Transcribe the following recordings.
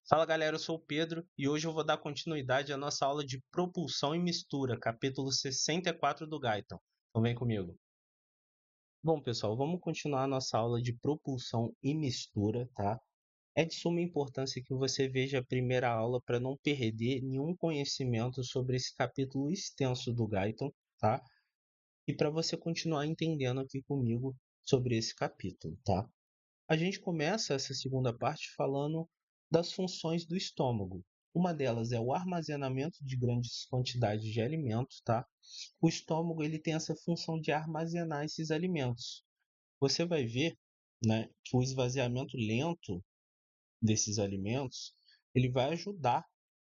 Fala galera, eu sou o Pedro e hoje eu vou dar continuidade à nossa aula de propulsão e mistura, capítulo 64 do Guyton. Então vem comigo. Bom, pessoal, vamos continuar a nossa aula de propulsão e mistura, tá? É de suma importância que você veja a primeira aula para não perder nenhum conhecimento sobre esse capítulo extenso do Guyton, tá? E para você continuar entendendo aqui comigo sobre esse capítulo, tá? A gente começa essa segunda parte falando das funções do estômago. Uma delas é o armazenamento de grandes quantidades de alimentos, tá? O estômago ele tem essa função de armazenar esses alimentos. Você vai ver, né, que o esvaziamento lento desses alimentos ele vai ajudar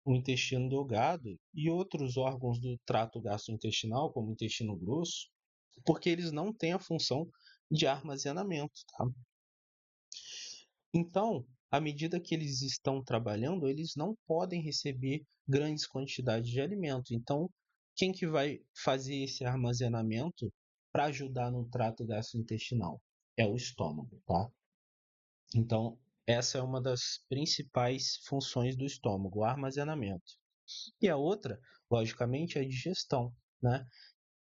o intestino delgado e outros órgãos do trato gastrointestinal, como o intestino grosso, porque eles não têm a função de armazenamento, tá? Então, à medida que eles estão trabalhando, eles não podem receber grandes quantidades de alimento. Então, quem que vai fazer esse armazenamento para ajudar no trato gastrointestinal? É o estômago, tá? Então, essa é uma das principais funções do estômago, o armazenamento. E a outra, logicamente, é a digestão, né?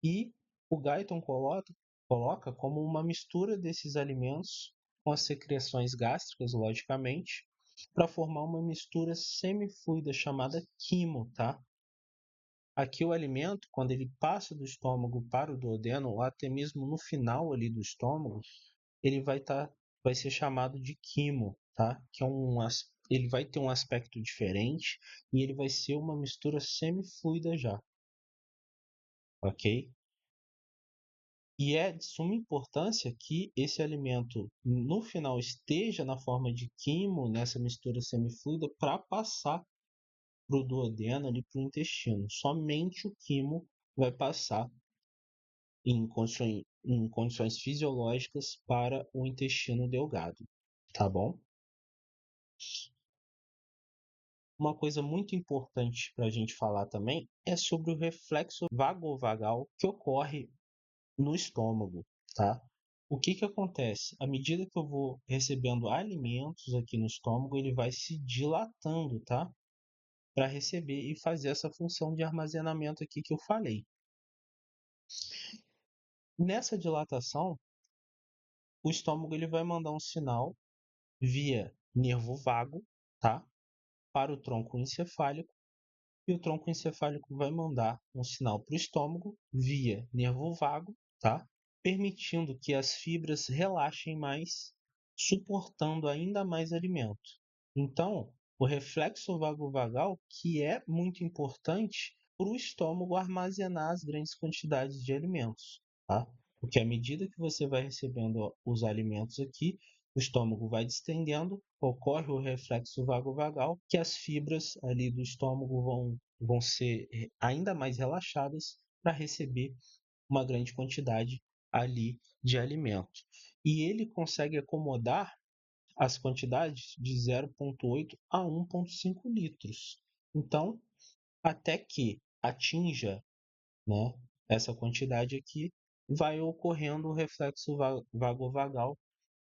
E o Guyton coloca como uma mistura desses alimentos com as secreções gástricas, logicamente, para formar uma mistura semifluida chamada quimo, tá? Aqui o alimento, quando ele passa do estômago para o duodeno, ou até mesmo no final ali do estômago, ele vai ser chamado de quimo, tá? Que é ele vai ter um aspecto diferente e ele vai ser uma mistura semifluida já, ok? E é de suma importância que esse alimento, no final, esteja na forma de quimo, nessa mistura semifluida, para passar para o duodeno, ali para o intestino. Somente o quimo vai passar em condições fisiológicas para o intestino delgado, tá bom? Uma coisa muito importante para a gente falar também é sobre o reflexo vagovagal que ocorre no estômago, tá? O que que acontece? À medida que eu vou recebendo alimentos aqui no estômago, ele vai se dilatando, tá? Para receber e fazer essa função de armazenamento aqui que eu falei. Nessa dilatação, o estômago ele vai mandar um sinal via nervo vago, tá? Para o tronco encefálico, e o tronco encefálico vai mandar um sinal para o estômago via nervo vago, tá? Permitindo que as fibras relaxem mais, suportando ainda mais alimento. Então, o reflexo vagovagal, que é muito importante para o estômago armazenar as grandes quantidades de alimentos, tá? Porque à medida que você vai recebendo os alimentos aqui, o estômago vai distendendo, ocorre o reflexo vagovagal, que as fibras ali do estômago vão ser ainda mais relaxadas para receber uma grande quantidade ali de alimento. E ele consegue acomodar as quantidades de 0,8 a 1,5 litros. Então, até que atinja, né, essa quantidade aqui, vai ocorrendo o reflexo vagovagal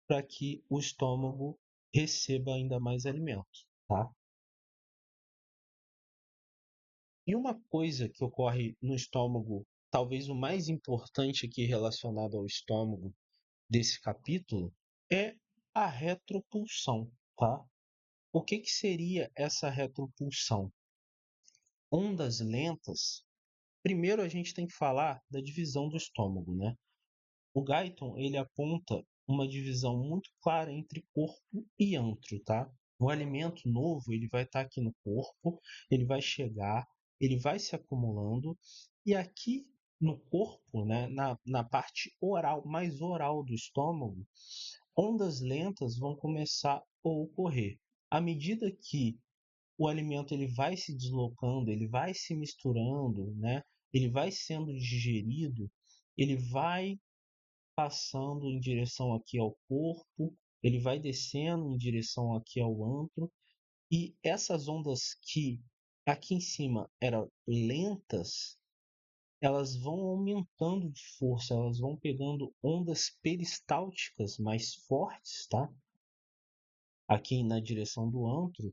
para que o estômago receba ainda mais alimento, tá? E uma coisa que ocorre no estômago, talvez o mais importante aqui relacionado ao estômago desse capítulo, é a retropulsão, tá? O que que seria essa retropulsão? Ondas lentas. Primeiro a gente tem que falar da divisão do estômago, né? O Guyton, ele aponta uma divisão muito clara entre corpo e antro, tá? O alimento novo, ele vai estar aqui no corpo, ele vai chegar, ele vai se acumulando, e aqui no corpo, né, na parte oral, mais oral do estômago, ondas lentas vão começar a ocorrer. À medida que o alimento ele vai se deslocando, ele vai se misturando, né? Ele vai sendo digerido, ele vai passando em direção aqui ao corpo, ele vai descendo em direção aqui ao antro, e essas ondas que aqui em cima eram lentas, elas vão aumentando de força, elas vão pegando ondas peristálticas mais fortes, tá? Aqui na direção do antro,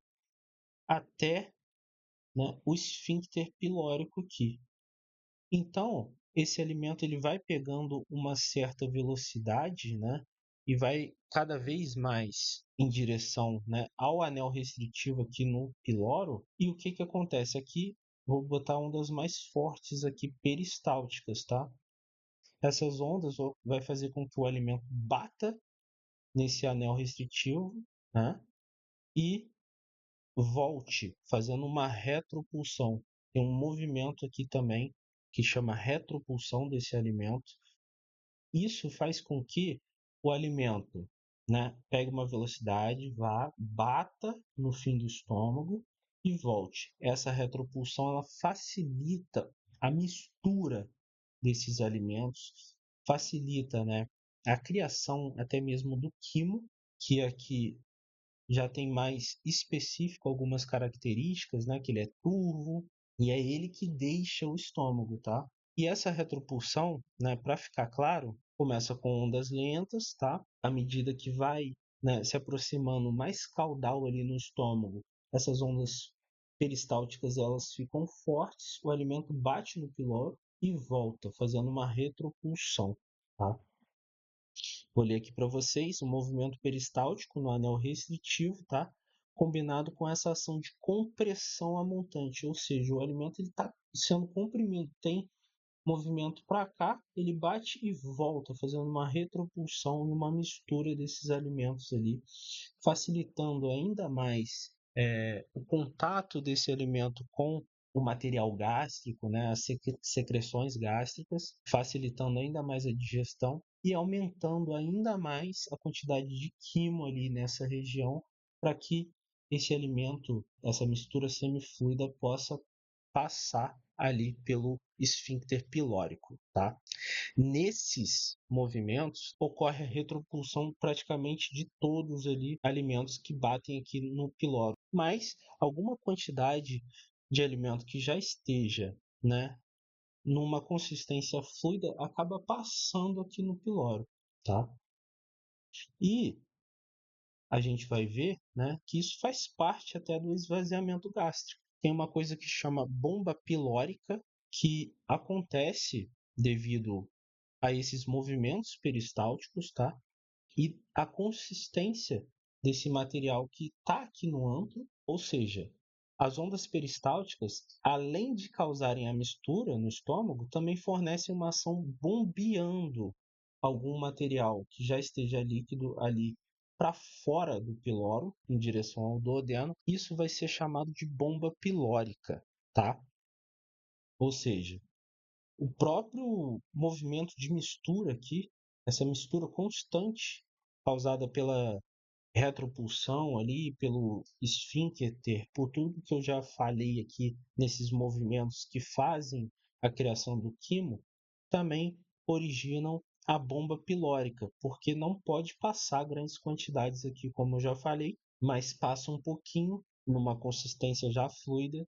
até, né, o esfíncter pilórico aqui. Então, esse alimento ele vai pegando uma certa velocidade, né, e vai cada vez mais em direção, né, ao anel restritivo aqui no piloro. E o que que acontece aqui? Vou botar ondas mais fortes aqui peristálticas, tá? Essas ondas vai fazer com que o alimento bata nesse anel restritivo, né, e volte, fazendo uma retropulsão. Tem um movimento aqui também que chama retropulsão desse alimento. Isso faz com que o alimento, né, pegue uma velocidade, vá, bata no fim do estômago e volte. Essa retropulsão ela facilita a mistura desses alimentos, facilita, né, a criação até mesmo do quimo, que aqui já tem mais específico algumas características, né? Que ele é turvo e é ele que deixa o estômago, tá? E essa retropulsão, né, para ficar claro, começa com ondas lentas, tá? À medida que vai, né, se aproximando mais caudal ali no estômago, essas ondas peristálticas elas ficam fortes, o alimento bate no piloro e volta, fazendo uma retropulsão, tá? Vou ler aqui para vocês o movimento peristáltico no anel restritivo, tá? Combinado com essa ação de compressão a montante, ou seja, o alimento está sendo comprimido, tem movimento para cá, ele bate e volta, fazendo uma retropulsão e uma mistura desses alimentos ali, facilitando ainda mais o contato desse alimento com o material gástrico, né, as secreções gástricas, facilitando ainda mais a digestão e aumentando ainda mais a quantidade de quimo ali nessa região para que esse alimento, essa mistura semifluida possa passar ali pelo esfíncter pilórico, tá? Nesses movimentos ocorre a retropulsão praticamente de todos ali alimentos que batem aqui no piloro, mas alguma quantidade de alimento que já esteja, né, numa consistência fluida acaba passando aqui no piloro, tá? E a gente vai ver, né, que isso faz parte até do esvaziamento gástrico. Tem uma coisa que chama bomba pilórica que acontece devido a esses movimentos peristálticos, tá? E a consistência desse material que está aqui no antro, ou seja, as ondas peristálticas, além de causarem a mistura no estômago, também fornecem uma ação bombeando algum material que já esteja líquido ali para fora do piloro, em direção ao duodeno. Isso vai ser chamado de bomba pilórica, tá? Ou seja, o próprio movimento de mistura aqui, essa mistura constante causada pela retropulsão ali, pelo esfíncter, por tudo que eu já falei aqui nesses movimentos que fazem a criação do quimo, também originam a bomba pilórica, porque não pode passar grandes quantidades aqui, como eu já falei, mas passa um pouquinho numa consistência já fluida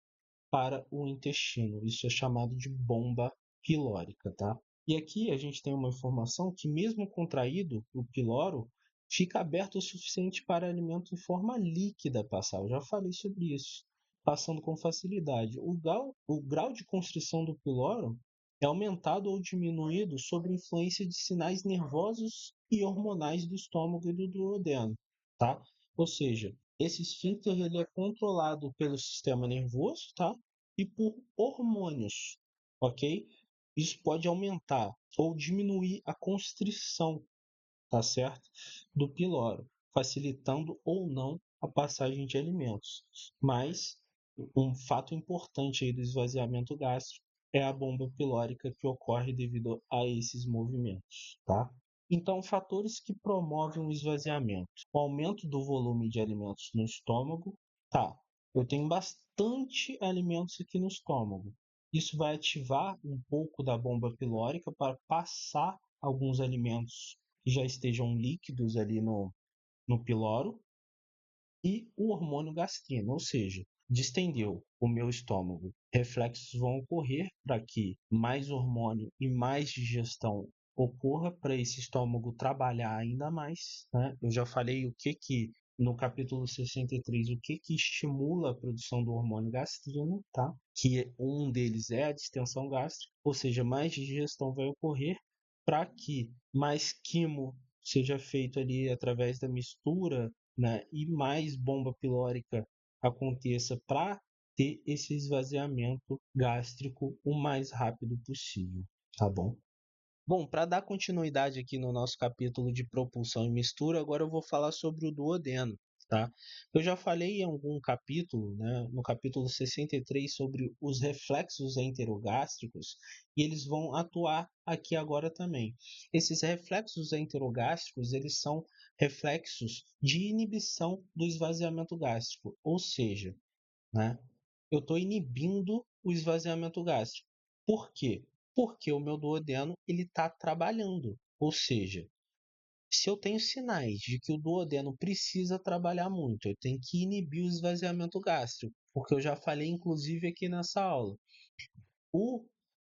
para o intestino. Isso é chamado de bomba pilórica, tá? E aqui a gente tem uma informação que mesmo contraído, o piloro fica aberto o suficiente para alimento em forma líquida passar. Eu já falei sobre isso, passando com facilidade. O grau de constrição do piloro é aumentado ou diminuído sob influência de sinais nervosos e hormonais do estômago e do duodeno, tá? Ou seja, esse esfíncter ele é controlado pelo sistema nervoso, tá? E por hormônios, ok? Isso pode aumentar ou diminuir a constrição, tá certo? Do piloro, facilitando ou não a passagem de alimentos. Mas um fato importante aí do esvaziamento gástrico é a bomba pilórica que ocorre devido a esses movimentos, tá? Então, fatores que promovem o esvaziamento: o aumento do volume de alimentos no estômago. Tá, eu tenho bastante alimentos aqui no estômago. Isso vai ativar um pouco da bomba pilórica para passar alguns alimentos que já estejam líquidos ali no piloro, e o hormônio gastrino, ou seja, distendeu o meu estômago. Reflexos vão ocorrer para que mais hormônio e mais digestão ocorra para esse estômago trabalhar ainda mais, né? Eu já falei o que no capítulo 63 o que que estimula a produção do hormônio gastrino, tá? Que um deles é a distensão gástrica, ou seja, mais digestão vai ocorrer para que mais quimo seja feito ali através da mistura, né? E mais bomba pilórica aconteça para ter esse esvaziamento gástrico o mais rápido possível, tá bom? Bom, para dar continuidade aqui no nosso capítulo de propulsão e mistura, agora eu vou falar sobre o duodeno, tá? Eu já falei em algum capítulo, né, no capítulo 63, sobre os reflexos enterogástricos, e eles vão atuar aqui agora também. Esses reflexos enterogástricos, eles são reflexos de inibição do esvaziamento gástrico, ou seja, né, eu estou inibindo o esvaziamento gástrico. Por quê? Porque o meu duodeno ele está trabalhando. Ou seja, se eu tenho sinais de que o duodeno precisa trabalhar muito, eu tenho que inibir o esvaziamento gástrico, porque eu já falei inclusive aqui nessa aula. O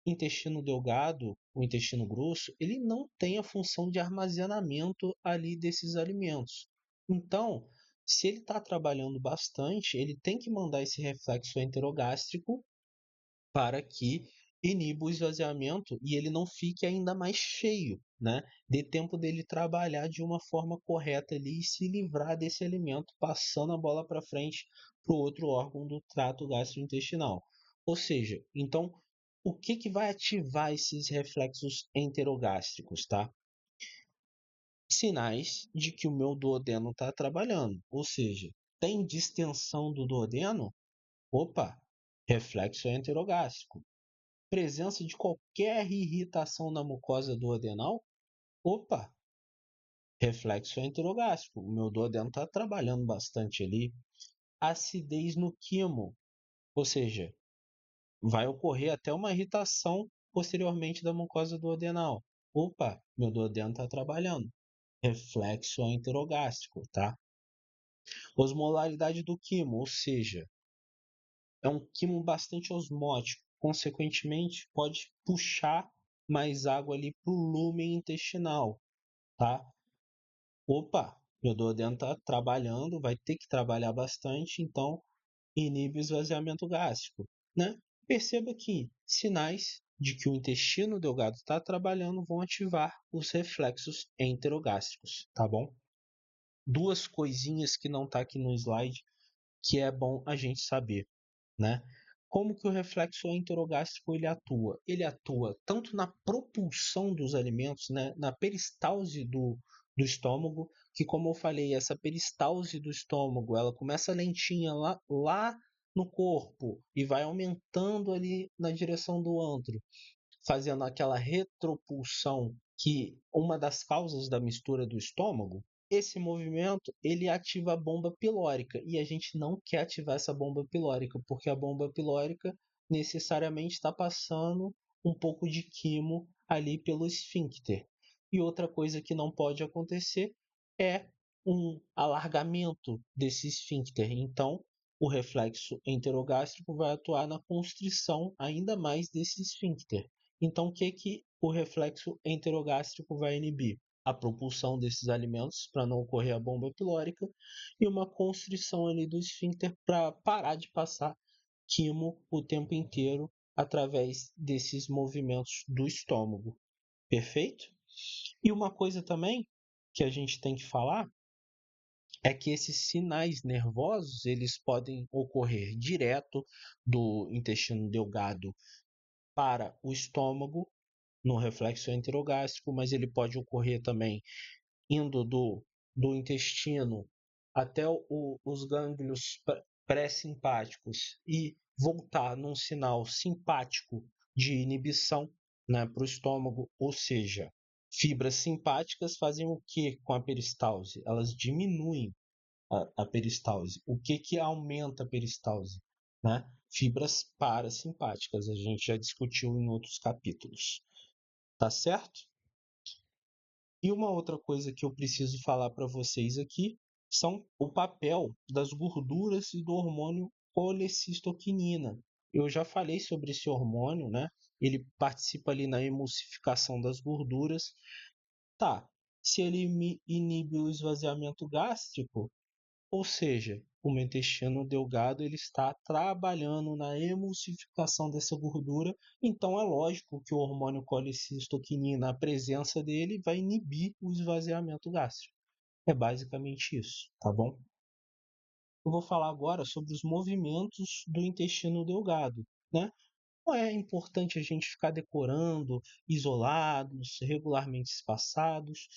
intestino delgado, o intestino grosso, ele não tem a função de armazenamento ali desses alimentos. Então, se ele está trabalhando bastante, ele tem que mandar esse reflexo enterogástrico para que iniba o esvaziamento e ele não fique ainda mais cheio, né? Dê tempo dele trabalhar de uma forma correta ali e se livrar desse alimento, passando a bola para frente para o outro órgão do trato gastrointestinal. Ou seja, então, o que, que vai ativar esses reflexos enterogástricos, tá? Sinais de que o meu duodeno está trabalhando, ou seja, tem distensão do duodeno? Opa, reflexo enterogástrico. Presença de qualquer irritação na mucosa duodenal? Opa, reflexo enterogástrico. O meu duodeno está trabalhando bastante ali. Acidez no quimo, ou seja, vai ocorrer até uma irritação posteriormente da mucosa duodenal. Opa, meu duodeno está trabalhando. Reflexo enterogástrico, tá? Osmolaridade do quimo, ou seja, é um quimo bastante osmótico, consequentemente pode puxar mais água ali para o lúmen intestinal, tá? Opa, meu duodeno está trabalhando, vai ter que trabalhar bastante, então inibe o esvaziamento gástrico, né? Perceba que sinais de que o intestino delgado está trabalhando vão ativar os reflexos enterogástricos, tá bom? Duas coisinhas que não tá aqui no slide que é bom a gente saber, né? Como que o reflexo enterogástrico ele atua? Ele atua tanto na propulsão dos alimentos, né, na peristalse do estômago, que como eu falei, essa peristalse do estômago, ela começa lentinha lá no corpo e vai aumentando ali na direção do antro, fazendo aquela retropulsão que uma das causas da mistura do estômago, esse movimento ele ativa a bomba pilórica e a gente não quer ativar essa bomba pilórica porque a bomba pilórica necessariamente está passando um pouco de quimo ali pelo esfíncter. E outra coisa que não pode acontecer é um alargamento desse esfíncter. Então, o reflexo enterogástrico vai atuar na constrição ainda mais desse esfíncter. Então, o que, que o reflexo enterogástrico vai inibir? A propulsão desses alimentos para não ocorrer a bomba pilórica e uma constrição ali do esfíncter para parar de passar quimo o tempo inteiro através desses movimentos do estômago. Perfeito? E uma coisa também que a gente tem que falar é que esses sinais nervosos eles podem ocorrer direto do intestino delgado para o estômago no reflexo enterogástrico, mas ele pode ocorrer também indo do intestino até os gânglios pré-simpáticos e voltar num sinal simpático de inibição, né, para o estômago, ou seja, fibras simpáticas fazem o que com a peristalse? Elas diminuem a peristalse. O que, que aumenta a peristalse? Né? Fibras parasimpáticas, a gente já discutiu em outros capítulos. Tá certo? E uma outra coisa que eu preciso falar para vocês aqui são o papel das gorduras e do hormônio colecistoquinina. Eu já falei sobre esse hormônio, né? Ele participa ali na emulsificação das gorduras. Tá, se ele inibe o esvaziamento gástrico, Ou seja, o meu intestino delgado ele está trabalhando na emulsificação dessa gordura, então é lógico que o hormônio colicistoquinina, a presença dele, vai inibir o esvaziamento gástrico. É basicamente isso, tá bom? Eu vou falar agora sobre os movimentos do intestino delgado, né? Não é importante a gente ficar decorando isolados, regularmente espaçados,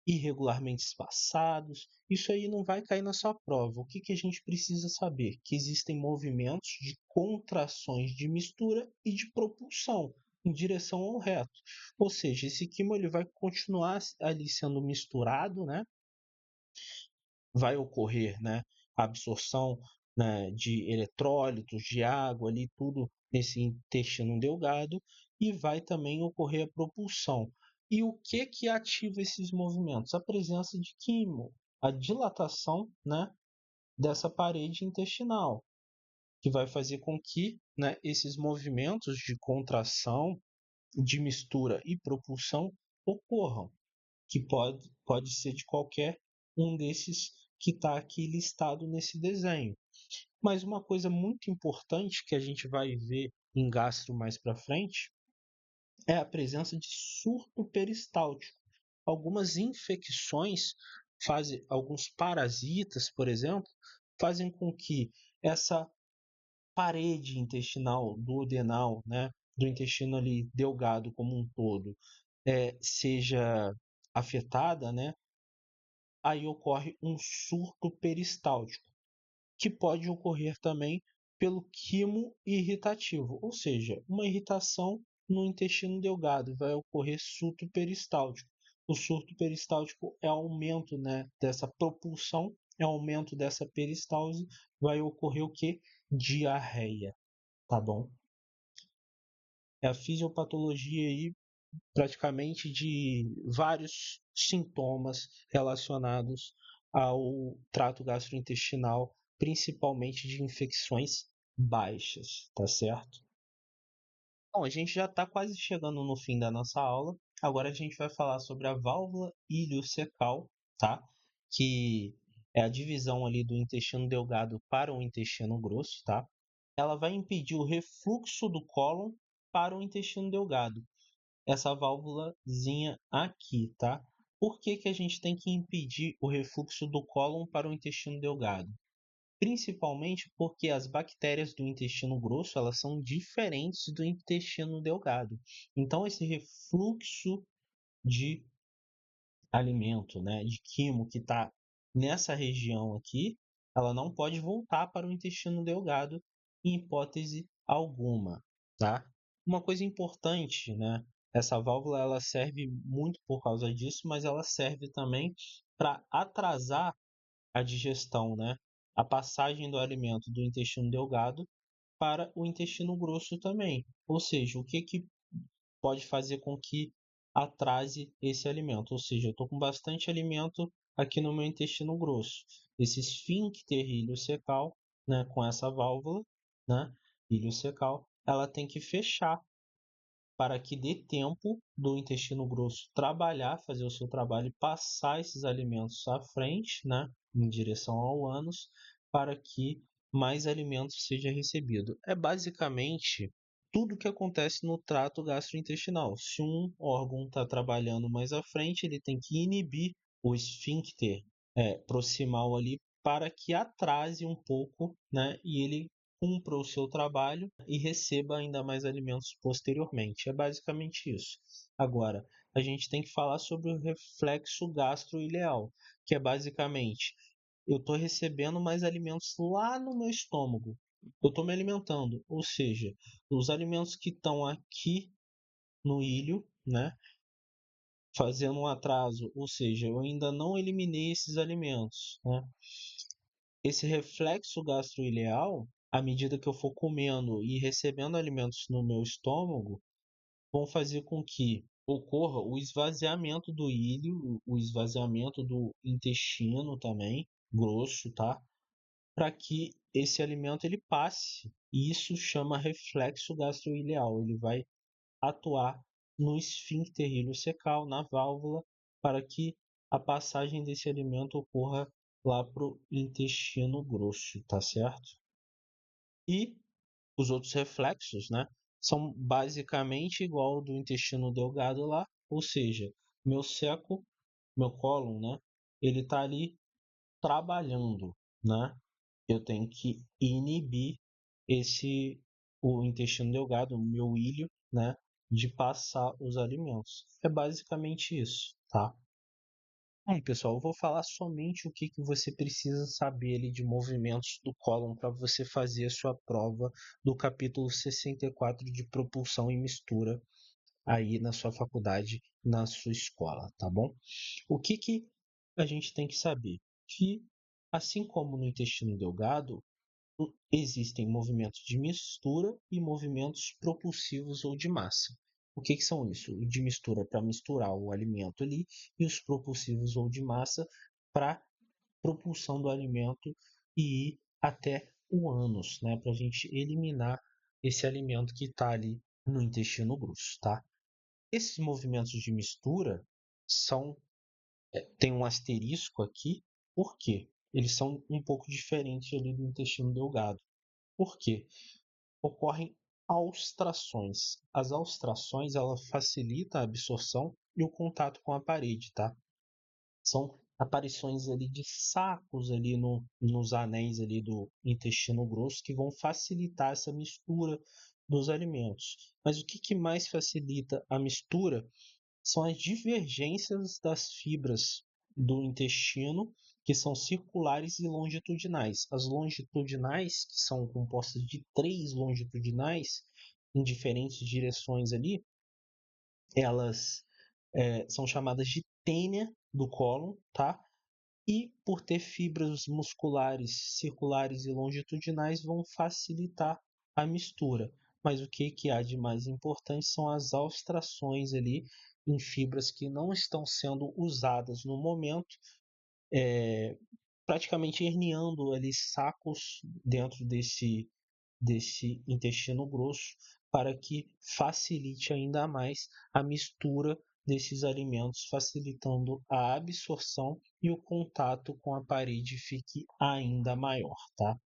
irregularmente espaçados. Isso aí não vai cair na sua prova. O que que a gente precisa saber? Que existem movimentos de contrações de mistura e de propulsão em direção ao reto. Ou seja, esse quimo ele vai continuar ali sendo misturado, né? Vai ocorrer, né, a absorção, né, de eletrólitos, de água ali, tudo nesse intestino delgado, e vai também ocorrer a propulsão. E o que que ativa esses movimentos? A presença de quimo, a dilatação, né, dessa parede intestinal, que vai fazer com que, né, esses movimentos de contração, de mistura e propulsão ocorram, que pode ser de qualquer um desses que está aqui listado nesse desenho. Mas uma coisa muito importante que a gente vai ver em gastro mais para frente é a presença de surto peristáltico. Algumas infecções fazem, alguns parasitas, por exemplo, fazem com que essa parede intestinal duodenal, né, do intestino ali delgado como um todo, seja afetada, né, aí ocorre um surto peristáltico, que pode ocorrer também pelo quimo irritativo, ou seja, uma irritação no intestino delgado, vai ocorrer surto peristáltico. O surto peristáltico é aumento, né, dessa propulsão, é aumento dessa peristalse, vai ocorrer o que? Diarreia, tá bom? É a fisiopatologia aí praticamente de vários sintomas relacionados ao trato gastrointestinal, principalmente de infecções baixas, tá certo? Bom, a gente já está quase chegando no fim da nossa aula. Agora a gente vai falar sobre a válvula iliocecal, tá? Que é a divisão ali do intestino delgado para o intestino grosso, tá? Ela vai impedir o refluxo do cólon para o intestino delgado, essa válvulazinha aqui, tá? Por que que a gente tem que impedir o refluxo do cólon para o intestino delgado? Principalmente porque as bactérias do intestino grosso, elas são diferentes do intestino delgado. Então esse refluxo de alimento, né, de quimo que está nessa região aqui, ela não pode voltar para o intestino delgado em hipótese alguma, tá? Uma coisa importante, né? Essa válvula ela serve muito por causa disso, mas ela serve também para atrasar a digestão, né? A passagem do alimento do intestino delgado para o intestino grosso também. Ou seja, o que que pode fazer com que atrase esse alimento. Ou seja, eu estou com bastante alimento aqui no meu intestino grosso. Esse esfíncter iliocecal, né, com essa válvula, né, iliocecal, ela tem que fechar para que dê tempo do intestino grosso trabalhar, fazer o seu trabalho e passar esses alimentos à frente, né, em direção ao ânus, para que mais alimento seja recebido. É basicamente tudo o que acontece no trato gastrointestinal. Se um órgão está trabalhando mais à frente, ele tem que inibir o esfíncter proximal ali para que atrase um pouco, né, e ele cumpra o seu trabalho e receba ainda mais alimentos posteriormente. É basicamente isso. Agora, a gente tem que falar sobre o reflexo gastroileal, que é basicamente eu estou recebendo mais alimentos lá no meu estômago. Eu estou me alimentando, ou seja, os alimentos que estão aqui no ilho, né, fazendo um atraso, ou seja, eu ainda não eliminei esses alimentos, né? Esse reflexo gastroileal, à medida que eu for comendo e recebendo alimentos no meu estômago, vão fazer com que ocorra o esvaziamento do íleo, o esvaziamento do intestino também, grosso, tá? Para que esse alimento ele passe. E isso chama reflexo gastroileal. Ele vai atuar no esfíncter iliocecal, na válvula, para que a passagem desse alimento ocorra lá para o intestino grosso, tá certo? E os outros reflexos, né, são basicamente igual ao do intestino delgado lá, ou seja, meu seco, meu cólon, né, ele está ali trabalhando, né? Eu tenho que inibir o intestino delgado, o meu ilho, né, de passar os alimentos. É basicamente isso, tá? Bom, pessoal, eu vou falar somente o que você precisa saber ali de movimentos do cólon para você fazer a sua prova do capítulo 64 de propulsão e mistura aí na sua faculdade, na sua escola, tá bom? O que a gente tem que saber? Que, assim como no intestino delgado, existem movimentos de mistura e movimentos propulsivos ou de massa. O que são isso? O de mistura para misturar o alimento ali e os propulsivos ou de massa para propulsão do alimento e ir até o ânus, né? Para a gente eliminar esse alimento que está ali no intestino grosso, tá? Esses movimentos de mistura são tem um asterisco aqui, por quê? Eles são um pouco diferentes ali do intestino delgado. Por quê? Ocorrem austrações. As austrações ela facilita a absorção e o contato com a parede, tá? São aparições ali de sacos ali nos anéis ali do intestino grosso que vão facilitar essa mistura dos alimentos. Mas o que mais facilita a mistura são as divergências das fibras do intestino, que são circulares e longitudinais. As longitudinais, que são compostas de três longitudinais em diferentes direções ali, elas são chamadas de tênia do cólon, tá? E por ter fibras musculares circulares e longitudinais vão facilitar a mistura. Mas o que há de mais importante são as austrações ali em fibras que não estão sendo usadas no momento, praticamente herniando ali sacos dentro desse intestino grosso para que facilite ainda mais a mistura desses alimentos, facilitando a absorção e o contato com a parede fique ainda maior, tá?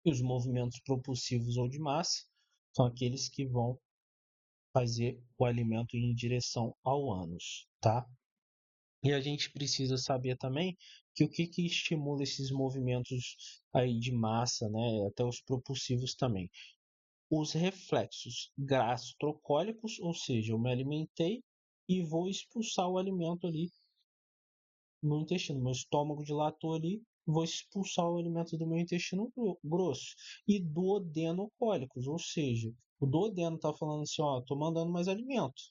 E os movimentos propulsivos ou de massa são aqueles que vão fazer o alimento ir em direção ao ânus, tá? E a gente precisa saber também que o que estimula esses movimentos aí de massa, né, até os propulsivos também. Os reflexos gastrocólicos, ou seja, eu me alimentei e vou expulsar o alimento ali no intestino. Meu estômago dilatou ali, vou expulsar o alimento do meu intestino grosso. E duodenocólicos, ou seja, o duodeno está falando assim, ó, tô mandando mais alimento.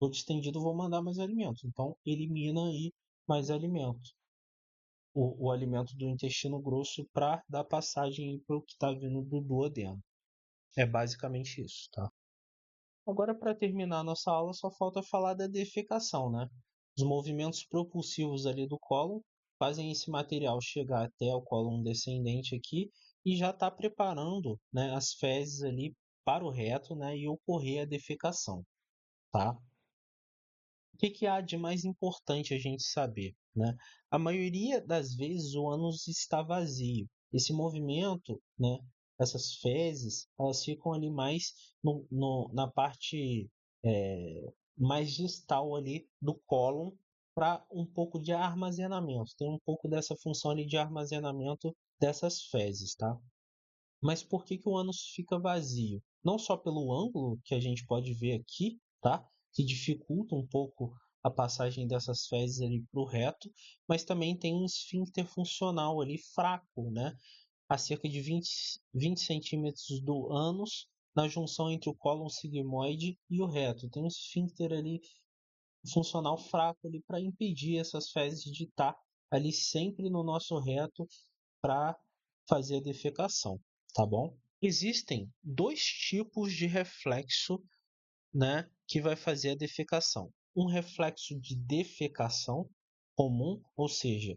Tô distendido, vou mandar mais alimento. Então, elimina aí mais alimento. O alimento do intestino grosso para dar passagem para o que está vindo do duodeno. É basicamente isso, tá? Agora, para terminar a nossa aula, só falta falar da defecação, né? Os movimentos propulsivos ali do cólon fazem esse material chegar até o cólon descendente aqui e já está preparando, né, as fezes ali para o reto, né, e ocorrer a defecação, tá? O que há de mais importante a gente saber, né? A maioria das vezes o ânus está vazio. Esse movimento, né, essas fezes, elas ficam ali mais na parte mais distal ali do cólon para um pouco de armazenamento. Tem um pouco dessa função ali de armazenamento dessas fezes, tá? Mas por que o ânus fica vazio? Não só pelo ângulo que a gente pode ver aqui, tá? Que dificulta um pouco a passagem dessas fezes ali para o reto, mas também tem um esfíncter funcional ali fraco, né? A cerca de 20 centímetros do ânus, na junção entre o cólon sigmoide e o reto. Tem um esfíncter ali funcional fraco ali para impedir essas fezes de estar ali sempre no nosso reto para fazer a defecação, tá bom? Existem dois tipos de reflexo, né, que vai fazer a defecação. Um reflexo de defecação comum, ou seja,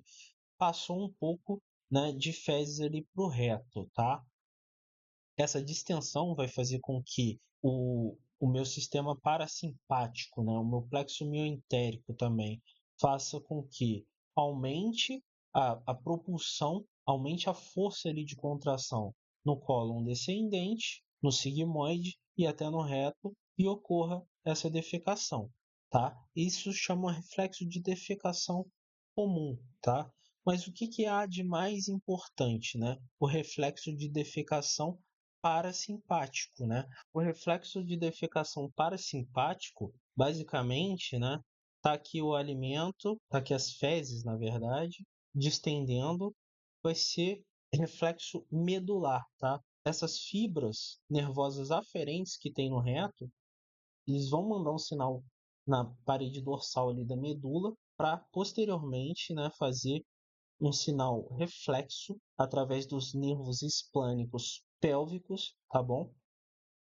passou um pouco, né, de fezes ali para o reto, tá? Essa distensão vai fazer com que o meu sistema parasimpático, né, o meu plexo mioentérico também, faça com que aumente a propulsão, aumente a força ali de contração no cólon descendente, no sigmoide e até no reto e ocorra essa defecação, tá? Isso chama reflexo de defecação comum, tá? Mas o que há de mais importante, né? O reflexo de defecação parasimpático, né? O reflexo de defecação parasimpático, basicamente, né? Tá aqui o alimento, tá aqui as fezes, na verdade, distendendo, vai ser reflexo medular, tá? Essas fibras nervosas aferentes que tem no reto, eles vão mandar um sinal na parede dorsal ali da medula para posteriormente, né, fazer um sinal reflexo através dos nervos esplânicos pélvicos, tá bom?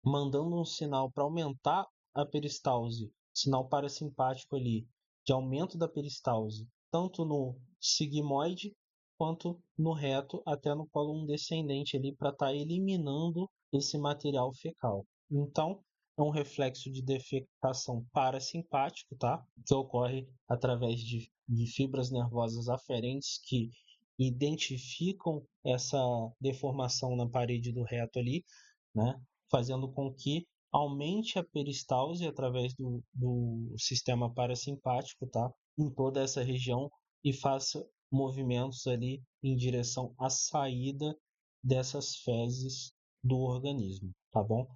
Mandando um sinal para aumentar a peristalse, sinal parasimpático ali de aumento da peristalse, tanto no sigmoide quanto no reto, até no cólon descendente ali para estar eliminando esse material fecal. Então, é um reflexo de defecação parasimpático, tá? Que ocorre através de fibras nervosas aferentes que identificam essa deformação na parede do reto ali, né? Fazendo com que aumente a peristalse através do sistema parasimpático, tá? Em toda essa região e faça movimentos ali em direção à saída dessas fezes do organismo, tá bom?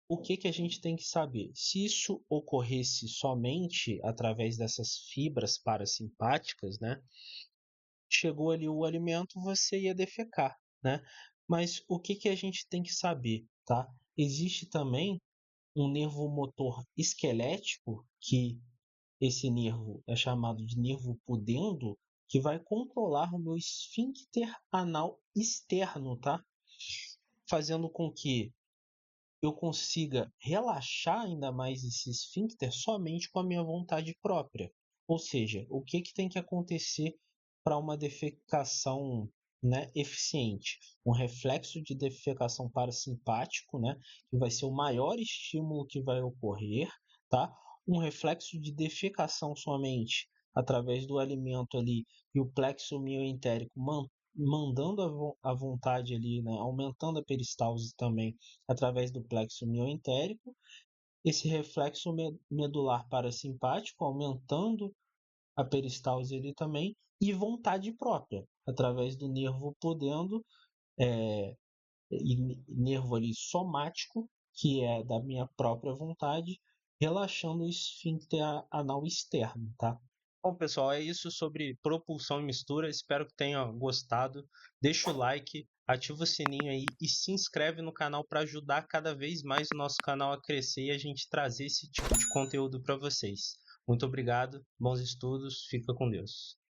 O que a gente tem que saber? Se isso ocorresse somente através dessas fibras parasimpáticas, né? Chegou ali o alimento, você ia defecar, né? Mas o que a gente tem que saber, tá? Existe também um nervo motor esquelético, que esse nervo é chamado de nervo pudendo, que vai controlar o meu esfíncter anal externo, tá? Fazendo com que eu consiga relaxar ainda mais esse esfíncter somente com a minha vontade própria. Ou seja, o que tem que acontecer para uma defecação, né, eficiente? Um reflexo de defecação parasimpático, né, que vai ser o maior estímulo que vai ocorrer, tá? Um reflexo de defecação somente através do alimento ali e o plexo mioentérico mandando a vontade ali, né, aumentando a peristalse também através do plexo mioentérico, esse reflexo medular parasimpático aumentando a peristalse ali também, e vontade própria, através do nervo pudendo, e nervo ali somático, que é da minha própria vontade, relaxando o esfíncter anal externo, tá? Bom, pessoal, é isso sobre propulsão e mistura. Espero que tenham gostado. Deixa o like, ativa o sininho aí e se inscreve no canal para ajudar cada vez mais o nosso canal a crescer e a gente trazer esse tipo de conteúdo para vocês. Muito obrigado, bons estudos, fica com Deus.